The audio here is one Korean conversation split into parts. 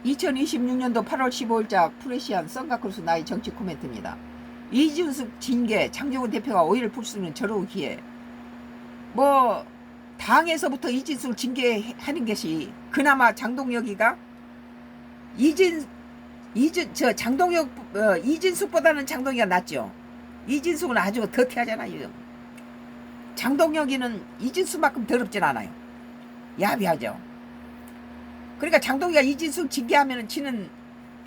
2026년도 8월 15일자 프레시안 썬가크루스 나의 정치 코멘트입니다. 이준석 징계 장정훈 대표가 오해를 풀 수 있는 저로운 기회. 뭐 당에서부터 이준석을 징계하는 것이 그나마 장동혁이가 이준석보다는 장동혁이가 낫죠. 이준석은 아주 더티하잖아요. 장동혁이는 이준석만큼 더럽진 않아요. 야비하죠. 그러니까 장동혁이가 이준석 징계하면은 지는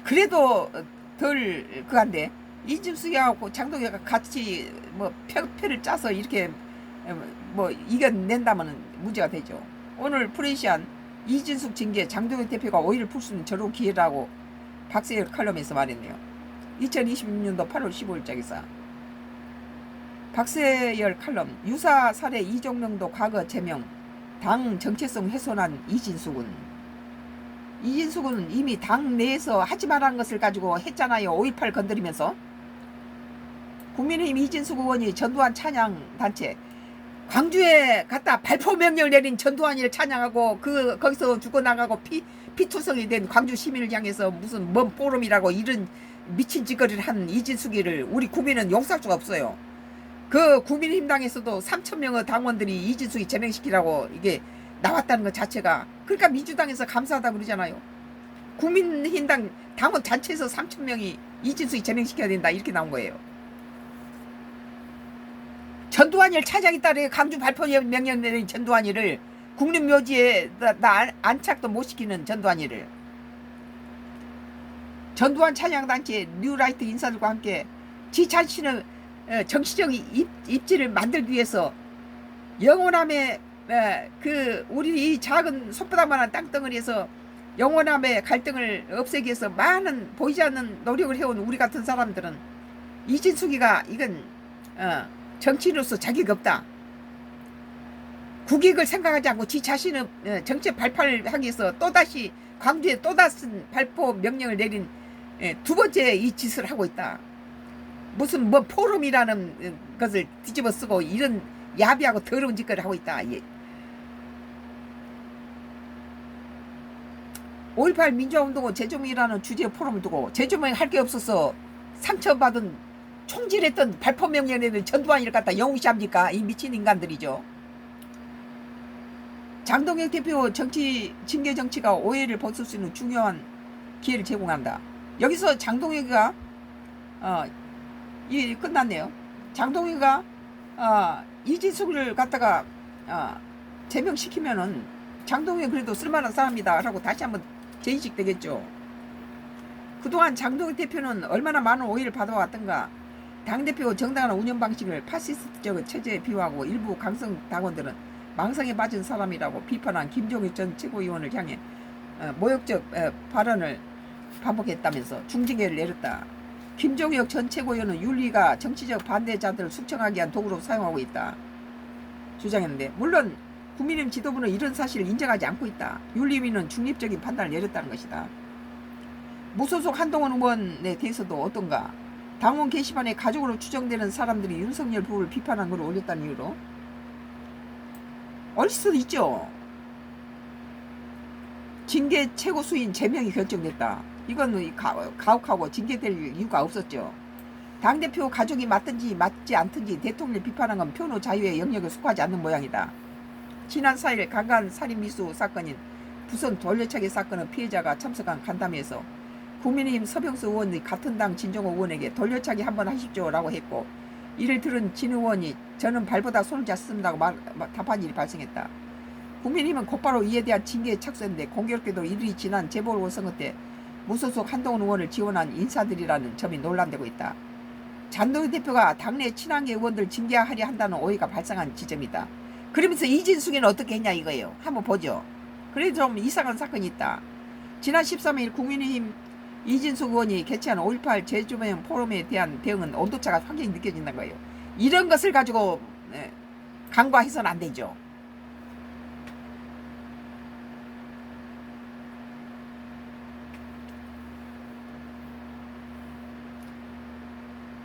그래도 덜 그한데, 이준석하고 장동혁이가 같이 뭐 표를 짜서 이렇게 뭐 이겨낸다면 문제가 되죠. 오늘 프레시안 이준석 징계 장동혁 대표가 오해를 풀 수 있는 저런 기회라고 박세열 칼럼에서 말했네요. 2026년도 8월 15일자 기사. 박세열 칼럼. 유사 사례 이종명도 과거 제명, 당 정체성 훼손한 이진숙은 이미 당 내에서 하지 말라는 것을 가지고 했잖아요. 5.18 건드리면서. 국민의힘 이진숙 의원이 전두환 찬양 단체 광주에 갔다 발포 명령을 내린 전두환이를 찬양하고 거기서 죽어나가고 피투성이 된 광주 시민을 향해서 무슨 뭔 포럼이라고 이런 미친 짓거리를 한 이진숙이를 우리 국민은 용서할 수가 없어요. 그 국민의힘당에서도 3,000명의 당원들이 이진숙이 제명시키라고 이게 나왔다는 것 자체가, 그러니까 민주당에서 감사하다고 그러잖아요. 국민의힘당 당원 단체에서 3,000명이 이진숙이 제명시켜야 된다 이렇게 나온 거예요. 전두환이를 찾아겠다래. 강주 발포 명령 내린 전두환이를 국립묘지에 안착도 못 시키는 전두환이를. 전두환 찬양단체 뉴라이트 인사들과 함께 지 자신의 정치적 입지를 만들기 위해서 영원함의 우리 이 작은 손바닥만한 땅덩어리에서 영원함의 갈등을 없애기 위해서 많은 보이지 않는 노력을 해온 우리 같은 사람들은 이진숙이가 이건 정치인으로서 자격이 없다. 국익을 생각하지 않고 지 자신의 정책 발표를 하기 위해서 또다시 광주에 또다시 발포 명령을 내린 두 번째 이 짓을 하고 있다. 무슨 뭐 포럼이라는 것을 뒤집어 쓰고 이런 야비하고 더러운 짓거리를 하고 있다. 5.18 민주화운동은 재조명이라는 주제의 포럼을 두고 재조명 할 게 없어서 상처받은 총질했던 발포 명령에는 전두환이를 갖다 영웅시합니까? 이 미친 인간들이죠. 장동혁 대표 징계 정치가 오해를 벗을 수 있는 중요한 기회를 제공한다. 여기서 장동혁이가 끝났네요. 장동혁이가 이진숙을 갖다가 제명시키면은 장동혁이 그래도 쓸만한 사람이다 라고 다시 한번 재인식 되겠죠. 그동안 장동혁 대표는 얼마나 많은 오해를 받아왔던가. 당대표 정당한 운영 방식을 파시스트적 체제에 비유하고 일부 강성 당원들은 망상에 빠진 사람이라고 비판한 김종익 전 최고위원을 향해 모욕적 발언을 반복했다면서 중징계를 내렸다. 김종혁 전 최고위원은 윤리가 정치적 반대자들을 숙청하기 위한 도구로 사용하고 있다 주장했는데, 물론 국민의힘 지도부는 이런 사실을 인정하지 않고 있다. 윤리위는 중립적인 판단을 내렸다는 것이다. 무소속 한동훈 의원에 대해서도 어떤가. 당원 게시판에 가족으로 추정되는 사람들이 윤석열 부부를 비판한 걸 올렸다는 이유로 올릴 수도 있죠. 징계 최고 수인 제명이 결정됐다. 이건 가혹하고 징계될 이유가 없었죠. 당대표 가족이 맞든지 맞지 않든지 대통령을 비판한 건 표노 자유의 영역에 속하지 않는 모양이다. 지난 4일 강간 살인미수 사건인 부산 돌려차기 사건의 피해자가 참석한 간담회에서 국민의힘 서병수 의원이 같은 당 진정호 의원에게 돌려차기 한번 하십시오 라고 했고, 이를 들은 진 의원이 저는 발보다 손을 잤습니다고 답한 일이 발생했다. 국민의힘은 곧바로 이에 대한 징계에 착수했는데, 공교롭게도 이들이 지난 재보궐선거 때 무소속 한동훈 의원을 지원한 인사들이라는 점이 논란되고 있다. 장동혁 대표가 당내 친한계 의원들 징계하려 한다는 오해가 발생한 지점이다. 그러면서 이진숙이는 어떻게 했냐 이거예요. 한번 보죠. 그래도 좀 이상한 사건이 있다. 지난 13일 국민의힘 이진숙 의원이 개최한 5.18 재조명 포럼에 대한 대응은 온도차가 확연히 느껴진다는 거예요. 이런 것을 가지고 간과해서는 안 되죠.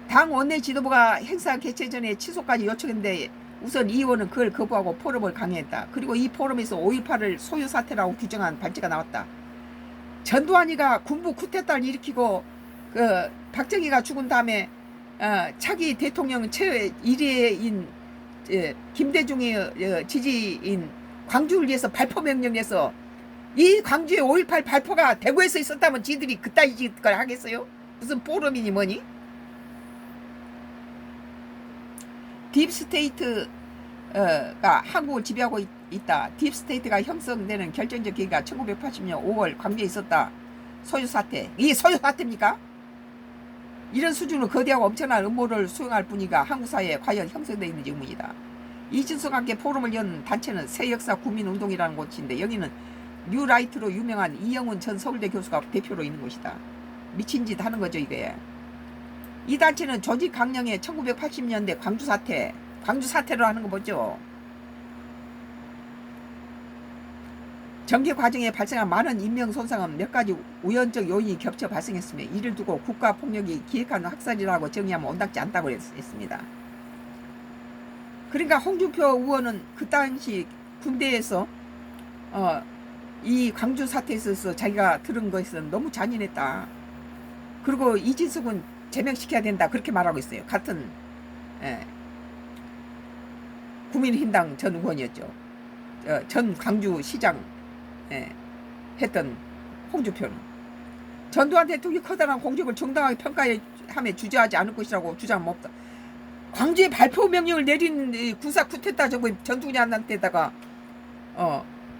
당 원내 지도부가 행사 개최 전에 취소까지 요청했는데 우선 이 의원은 그걸 거부하고 포럼을 강행했다. 그리고 이 포럼에서 5.18을 소유 사태라고 규정한 반지가 나왔다. 전두환이가 군부 쿠데타를 일으키고 그 박정희가 죽은 다음에 차기 대통령 최 1위인 김대중의 지지인 광주를 위해서 발포 명령해서 이 광주에 5.18 발포가 대구에서 있었다면 지들이 그따위 짓걸 하겠어요? 무슨 포럼이니 뭐니? 딥스테이트가 한국을 지배하고 있다. 딥스테이트가 형성되는 결정적 계기가 1980년 5월 광주에 있었다. 소유 사태. 이게 소유 사태입니까? 이런 수준으로 거대하고 엄청난 음모를 수행할 뿐이가 한국 사회에 과연 형성되어 있는지 의문이다. 이준석과 함께 포럼을 연 단체는 새역사 국민운동이라는 곳인데 여기는 뉴라이트로 유명한 이영훈 전 서울대 교수가 대표로 있는 곳이다. 미친 짓 하는 거죠 이게. 이 단체는 조직 강령의 1980년대 광주 사태로 하는 거 보죠. 전개 과정에 발생한 많은 인명 손상은 몇 가지 우연적 요인이 겹쳐 발생했으며 이를 두고 국가폭력이 기획한 학살이라고 정의하면 온당치 않다고 했습니다. 그러니까 홍준표 의원은 그 당시 군대에서 이 광주 사태에 있어서 자기가 들은 것은 너무 잔인했다. 그리고 이진숙은 제명시켜야 된다 그렇게 말하고 있어요. 같은 국민의힘당 전 의원이었죠. 전 광주시장 했던 홍준표는 전두환 대통령이 커다란 공적을 정당하게 평가하며 주저하지 않을 것이라고 주장은 없다. 광주에 발포 명령을 내린 군사 쿠데타 전두환한테다가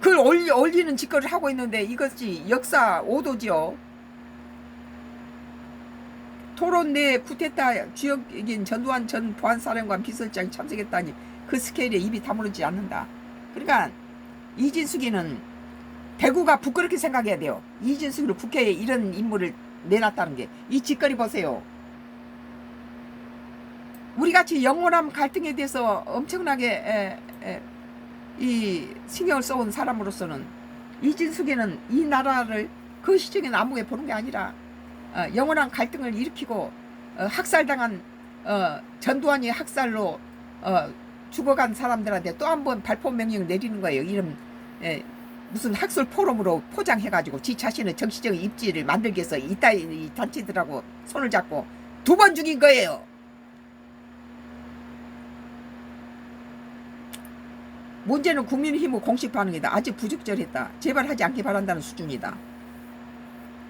그걸 올리는 짓거리를 하고 있는데 이것이 역사 오도지요. 토론 내 쿠데타 주역인 전두환 전 보안사령관 비서실장이 참석했다니 그 스케일에 입이 다무르지 않는다. 그러니까 이진숙이는 대구가 부끄럽게 생각해야 돼요. 이진숙을 국회에 이런 인물을 내놨다는 게. 이 짓거리 보세요. 우리같이 영원한 갈등에 대해서 엄청나게 이 신경을 써온 사람으로서는 이진숙이는 이 나라를 그 시적인 안목에 보는 게 아니라 영원한 갈등을 일으키고 학살당한 전두환이 학살로 죽어간 사람들한테 또 한 번 발포 명령을 내리는 거예요. 이런 무슨 학술 포럼으로 포장해가지고 지 자신의 정치적인 입지를 만들기 위해서 이 단체들하고 손을 잡고 2번 죽인 거예요. 문제는 국민의힘의 공식 반응이다. 아직 부적절했다. 제발 하지 않기 바란다는 수준이다.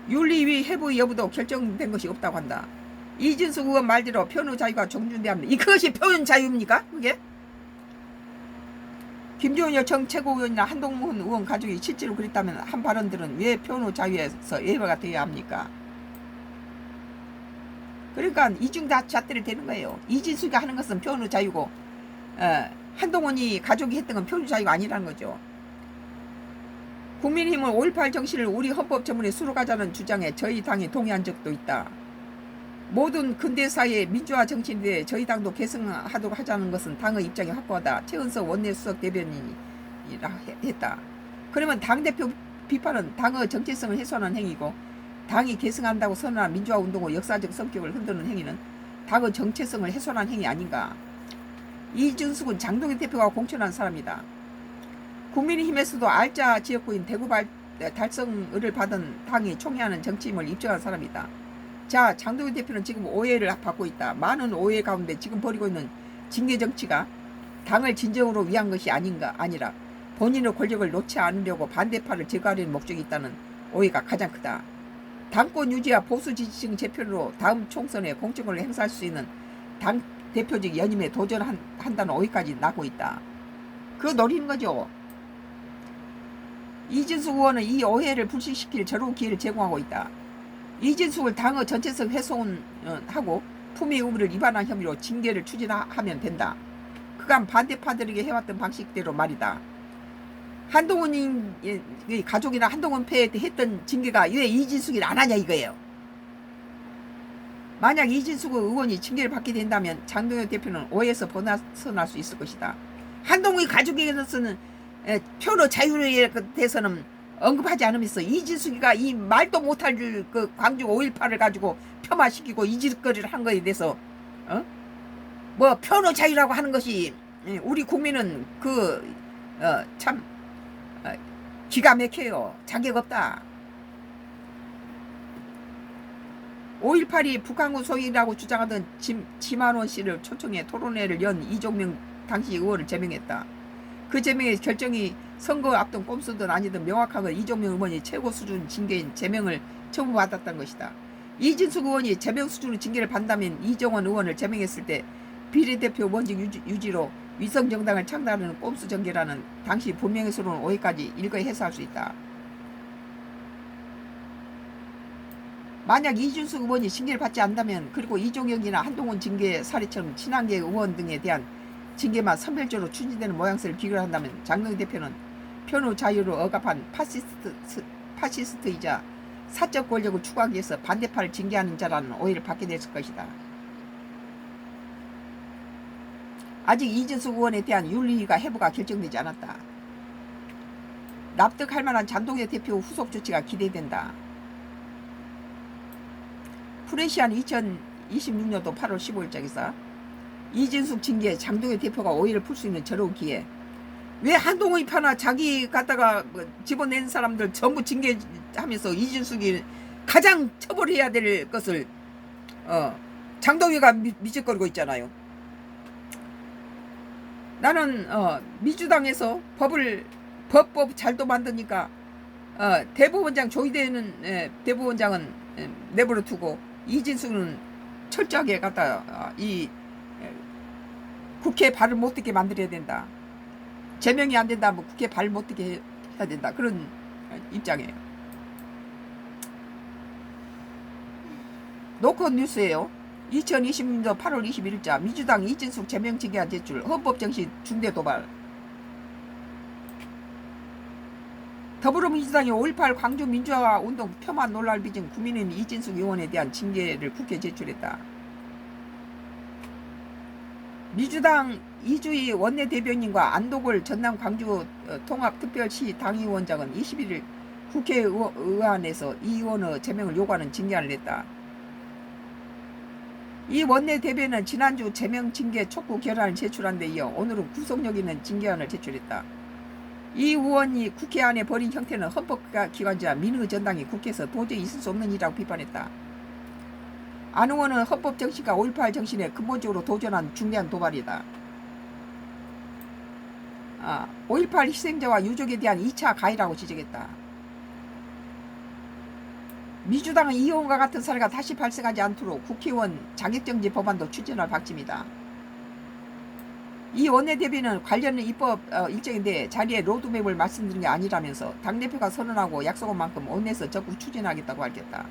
윤리위 해부 여부도 결정된 것이 없다고 한다. 이진숙 의원 말대로 표현 자유가 존중돼야 합니다. 그것이 표현 자유입니까? 그게? 김종인 전 최고위원이나 한동훈 의원 가족이 실제로 그랬다면 한 발언들은 왜 표현 자유에서 예외가 되어야 합니까? 그러니까 이중 다 잣대를 대는 거예요. 이진숙이 하는 것은 표현 자유고 한동훈이 가족이 했던 건 표현 자유가 아니라는 거죠. 국민의힘은 5.18 정신을 우리 헌법 전문에 수록하자는 주장에 저희 당이 동의한 적도 있다. 모든 근대사회의 민주화 정신에 대해 저희 당도 계승하도록 하자는 것은 당의 입장이 확고하다. 최은석 원내수석 대변인이라 했다. 그러면 당대표 비판은 당의 정체성을 훼손하는 행위고 당이 계승한다고 선언한 민주화 운동의 역사적 성격을 흔드는 행위는 당의 정체성을 훼손한 행위 아닌가. 이준숙은 장동현 대표가 공천한 사람이다. 국민의힘에서도 알짜 지역구인 대구 달성을 받은 당이 총회하는 정치임을 입증한 사람이다. 자, 장동현 대표는 지금 오해를 받고 있다. 많은 오해 가운데 지금 벌이고 있는 징계 정치가 당을 진정으로 위한 것이 아니라 본인의 권력을 놓지 않으려고 반대파를 제거하려는 목적이 있다는 오해가 가장 크다. 당권 유지와 보수 지지층 재편으로 다음 총선에 공천권을 행사할 수 있는 당 대표직 연임에 도전한다는 오해까지 나고 있다. 그거 노리는 거죠. 이진숙 의원은 이 오해를 불식시킬 저런 기회를 제공하고 있다. 이진숙을 당의 전체성 훼손하고 품위 의무를 위반한 혐의로 징계를 추진하면 된다. 그간 반대파들에게 해왔던 방식대로 말이다. 한동훈 가족이나 한동훈 패에 했던 징계가 왜 이진숙이 안 하냐 이거예요. 만약 이진숙 의원이 징계를 받게 된다면 장동현 대표는 오해에서 벗어날 수 있을 것이다. 한동훈 가족에게서는 표로 자유에 대해서는 언급하지 않으면서 이진숙이가 이 말도 못할 그 광주 5.18을 가지고 폄하시키고 이 짓거리를 한 거에 대해서 뭐 표로 자유라고 하는 것이 우리 국민은 참 기가 막혀요. 자격 없다. 5.18이 북한군 소유라고 주장하던 지만원 씨를 초청해 토론회를 연 이종명 당시 의원을 제명했다. 그 제명의 결정이 선거 앞둔 꼼수든 아니든 명확하게 이종명 의원이 최고 수준 징계인 제명을 청구받았던 것이다. 이진숙 의원이 제명 수준의 징계를 받다면 이정원 의원을 제명했을 때 비례대표 원직 유지로 위성정당을 창달하는 꼼수 전개라는 당시 본명예스러운 오해까지 일거에 해소할 수 있다. 만약 이준숙 의원이 징계를 받지 않는다면 그리고 이종혁이나 한동훈 징계 사례처럼 친한계 의원 등에 대한 징계만 선별적으로 추진되는 모양새를 비교한다면 장동희 대표는 표현의 자유로 억압한 파시스트이자 사적 권력을 추구하기 위해서 반대파를 징계하는 자라는 오해를 받게 됐을 것이다. 아직 이준숙 의원에 대한 윤리위가 해부가 결정되지 않았다. 납득할 만한 장동희 대표 후속 조치가 기대된다. 프레시안 2026년도 8월 15일장에서 이진숙 징계 장동희 대표가 오해를 풀 수 있는 저로운 기회. 왜 한동훈 편아 자기 갖다가 집어낸 사람들 전부 징계하면서 이진숙이 가장 처벌해야 될 것을 장동희가 미적거리고 있잖아요. 나는 민주당에서 법 잘도 만드니까 대법원장 조희대는 대법원장은 내버려 두고 이진숙은 철저하게 갖다 이 국회에 발을 못 딛게 만들어야 된다. 제명이 안 된다 뭐 국회에 발을 못 딛게 해야 된다. 그런 입장이에요. 노컷 뉴스예요. 2020년도 8월 21일자 민주당 이진숙 제명 징계안 제출 헌법정신 중대 도발. 더불어민주당이 5.18 광주 민주화 운동 폄하 논란을 빚은 국민의힘 이진숙 의원에 대한 징계를 국회에 제출했다. 민주당 이주희 원내대변인과 안도골 전남 광주 통합특별시 당위원장은 21일 국회의안에서 이 의원의 제명을 요구하는 징계안을 냈다. 이 원내대변인은 지난주 제명 징계 촉구 결안을 제출한 데 이어 오늘은 구속력 있는 징계안을 제출했다. 이 의원이 국회 안에 벌인 형태는 헌법기관자 민의전당이 국회에서 도저히 있을 수 없는 일이라고 비판했다. 안 의원은 헌법 정신과 5.18 정신에 근본적으로 도전한 중대한 도발이다. 5.18 희생자와 유족에 대한 2차 가해라고 지적했다. 민주당은 이 의원과 같은 사례가 다시 발생하지 않도록 국회의원 자격정지 법안도 추진할 방침이다. 이 원내대변인은 관련 입법 일정인데 자리에 로드맵을 말씀드린 게 아니라면서 당대표가 선언하고 약속한 만큼 원내에서 적극 추진하겠다고 밝혔다.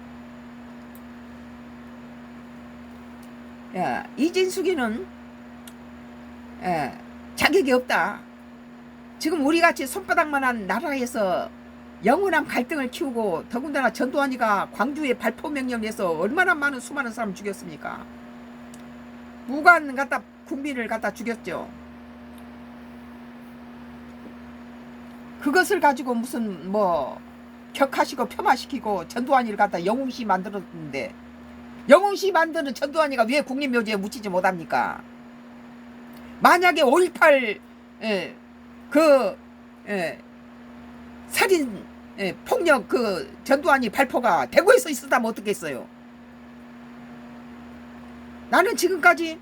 이진숙이는 자격이 없다. 지금 우리같이 손바닥만한 나라에서 영원한 갈등을 키우고 더군다나 전두환이가 광주에 발포 명령을 해서 얼마나 많은 수많은 사람을 죽였습니까? 무관 갖다 국민을 갖다 죽였죠. 그것을 가지고 무슨 뭐 격하시고 폄하시키고 전두환이를 갖다 영웅시 만들었는데 영웅시 만드는 전두환이가 왜 국립묘지에 묻히지 못합니까? 만약에 5.18 살인 폭력 전두환이 발포가 대구에서 있었다면 어떻겠어요? 나는 지금까지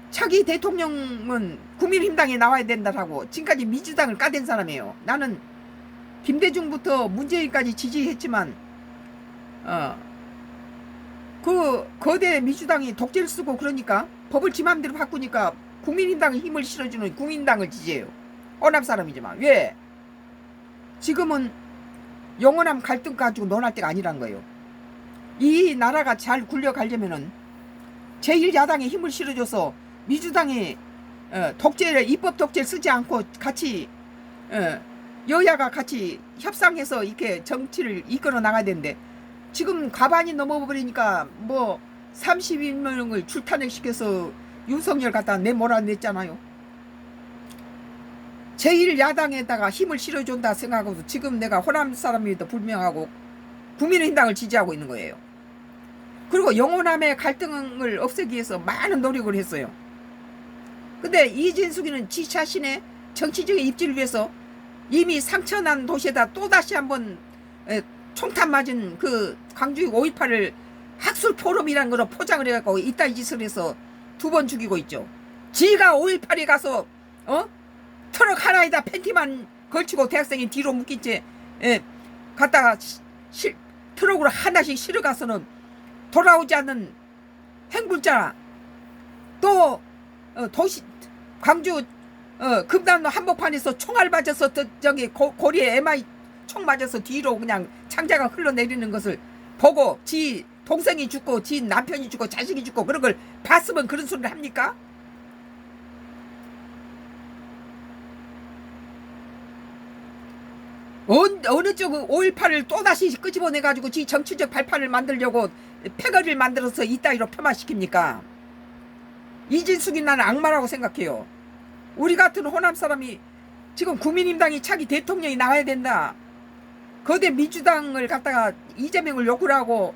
차기 대통령은 국민의힘당에 나와야 된다라고 지금까지 민주당을 까댄 사람이에요. 나는 김대중부터 문재인까지 지지했지만 그 거대 민주당이 독재를 쓰고 그러니까 법을 지 맘대로 바꾸니까 국민의힘당에 힘을 실어주는 국민당을 지지해요. 호남 사람이지만 왜? 지금은 영원한 갈등 가지고 논할 때가 아니란 거예요. 이 나라가 잘 굴려가려면은 제1야당에 힘을 실어줘서 민주당이 독재를 입법 독재를 쓰지 않고 같이 여야가 같이 협상해서 이렇게 정치를 이끌어 나가야 되는데 지금 과반이 넘어버리니까 뭐 31명을 출탄핵시켜서 윤석열 갖다 내몰아냈잖아요. 제1야당에다가 힘을 실어준다 생각하고 지금 내가 호남 사람임에도 불명하고 국민의힘당을 지지하고 있는 거예요. 그리고 영호남의 갈등을 없애기 위해서 많은 노력을 했어요. 근데 이진숙이는 지 자신의 정치적인 입지를 위해서 이미 상처난 도시에다 또다시 한번 총탄 맞은 그 광주 5.18을 학술 포럼이라는 거로 포장을 해갖고 이따위 짓을 해서 2번 죽이고 있죠. 지가 5.18에 가서 트럭 하나에다 팬티만 걸치고 대학생이 뒤로 묶인 채 갔다가 트럭으로 하나씩 실어가서는 돌아오지 않는 행불자. 또 도시 광주 금단로 한복판에서 총알 맞아서 저기 고리에 MI 총 맞아서 뒤로 그냥 창자가 흘러내리는 것을 보고 지 동생이 죽고 지 남편이 죽고 자식이 죽고 그런 걸 봤으면 그런 소리를 합니까? 어느 쪽은 5.18을 또다시 끄집어내가지고 지 정치적 발판을 만들려고 패거리를 만들어서 이따위로 폄하시킵니까? 이진숙이 나는 악마라고 생각해요. 우리 같은 호남 사람이 지금 국민의힘당이 차기 대통령이 나와야 된다. 거대 민주당을 갖다가 이재명을 욕을 하고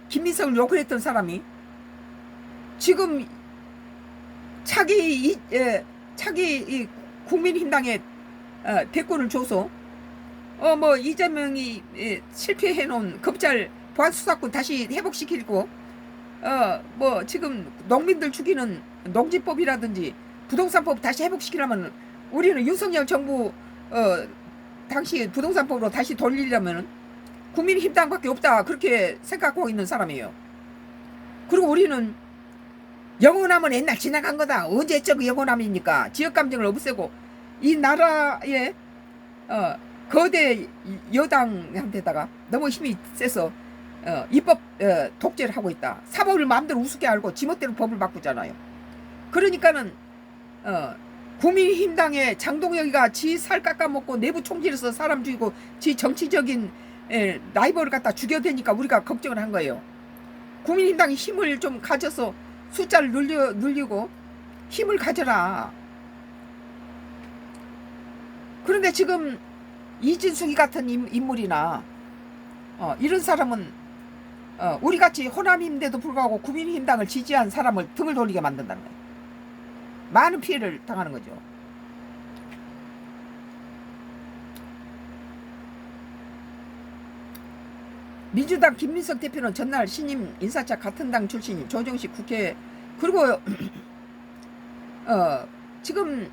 김민석을 욕을 했던 사람이 지금 차기 국민의힘당에 대권을 줘서 뭐 이재명이 실패해놓은 검찰 보안수사권 다시 회복시키고 뭐 지금 농민들 죽이는 농지법이라든지 부동산법 다시 회복시키려면 우리는 윤석열 정부 당시 부동산법으로 다시 돌리려면 국민의힘당밖에 없다 그렇게 생각하고 있는 사람이에요. 그리고 우리는 영원함은 옛날 지나간 거다. 언제적 영원함입니까? 지역감정을 없애고 이 나라의 거대 여당한테다가 너무 힘이 세서 입법 독재를 하고 있다. 사법을 마음대로 우습게 알고 지멋대로 법을 바꾸잖아요. 그러니까는 국민의힘당의 장동혁이가 지 살 깎아먹고 내부 총질해서 사람 죽이고 지 정치적인 라이벌을 갖다 죽여대니까 우리가 걱정을 한 거예요. 국민의힘당이 힘을 좀 가져서 숫자를 늘리고 힘을 가져라. 그런데 지금 이진숙이 같은 인물이나 이런 사람은 우리같이 호남인데도 불구하고 국민의힘당을 지지한 사람을 등을 돌리게 만든다는 거예요. 많은 피해를 당하는 거죠. 민주당 김민석 대표는 전날 신임 인사차 같은 당 출신인 조정식 국회 그리고 지금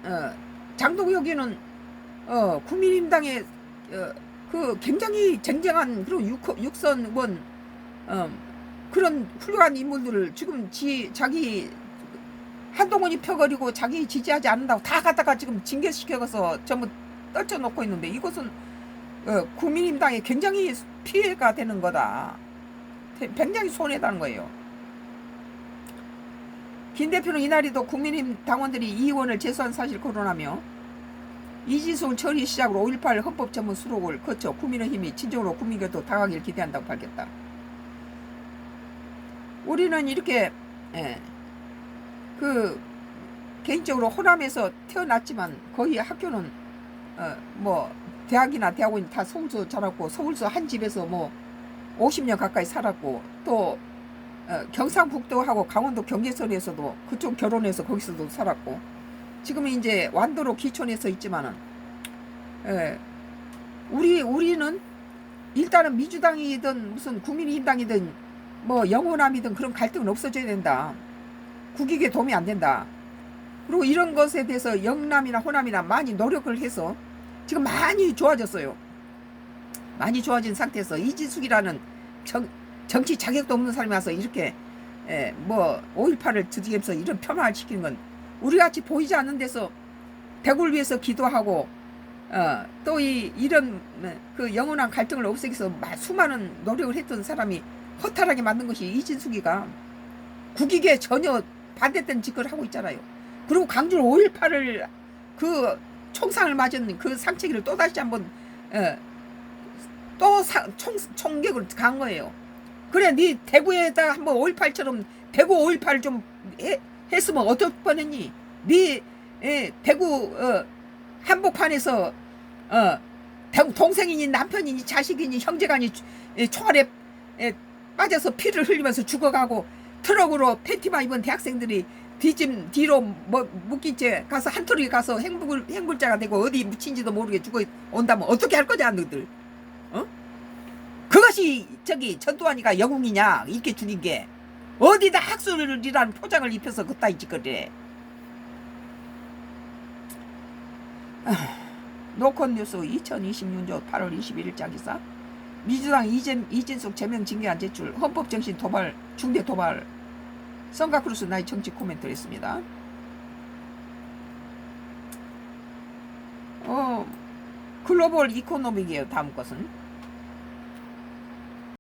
장동혁이는 국민의힘당의 그 굉장히 쟁쟁한 그런 육선원 그런 훌륭한 인물들을 지금 자기 한동훈이 펴거리고 자기 지지하지 않는다고 다 갖다가 지금 징계시켜서 전부 떨쳐놓고 있는데 이것은 국민의힘당에 굉장히 피해가 되는 거다. 굉장히 손해다는 거예요. 김 대표는 이날에도 국민의힘 당원들이 이 의원을 제소한 사실 거론하며 이진숙 처리 시작으로 5.18 헌법 전문 수록을 거쳐 국민의힘이 진정으로 국민교도 당하기를 기대한다고 밝혔다. 우리는 이렇게 그 개인적으로 호남에서 태어났지만 거의 학교는 뭐 대학이나 대학원 다 서울서 자랐고 서울서 한 집에서 뭐 50년 가까이 살았고 또 경상북도하고 강원도 경계선에서도 그쪽 결혼해서 거기서도 살았고 지금은 이제 완도로 기촌에서 있지만은 우리는 일단은 민주당이든 무슨 국민의힘당이든 뭐 영호남이든 그런 갈등은 없어져야 된다. 국익에 도움이 안 된다. 그리고 이런 것에 대해서 영남이나 호남이나 많이 노력을 해서 지금 많이 좋아졌어요. 많이 좋아진 상태에서 이진숙이라는 정치 자격도 없는 사람이 와서 이렇게 뭐 5.18을 드디면서 이런 폄하를 시키는 건 우리같이 보이지 않는 데서 대구를 위해서 기도하고 또 이런 그 영원한 갈등을 없애기 위해서 수많은 노력을 했던 사람이 허탈하게 만든 것이 이진숙이가 국익에 전혀 반대된 짓을 하고 있잖아요. 그리고 광주 5.18을 그 총상을 맞은 그 상체기를 또다시 한번 또 총격을 간 거예요. 그래 네 대구에다 한번 5.18처럼 대구 5.18 좀 했으면 어떨 뻔했니? 네 대구 한복판에서 동생이니 남편이니 자식이니 형제간이 총알에 빠져서 피를 흘리면서 죽어가고 트럭으로 팬티만 입은 대학생들이 뒤로 묶인 채 가서 한 트럭에 가서 행불자가 되고 어디 묻힌지도 모르게 죽어 온다면 어떻게 할 거냐 너들? 그것이 무엇이 저기 전두환이가 영웅이냐 이렇게 죽인 게 어디다 학술이라는 포장을 입혀서 그따위 짓거리래. 노컷 뉴스 2026년 8월 21일자 기사. 민주당 이진숙 제명 징계안 제출, 헌법정신 도발, 중대 도발. 성가크루스 나의 정치 코멘트를 했습니다. 글로벌 이코노믹이에요. 다음 것은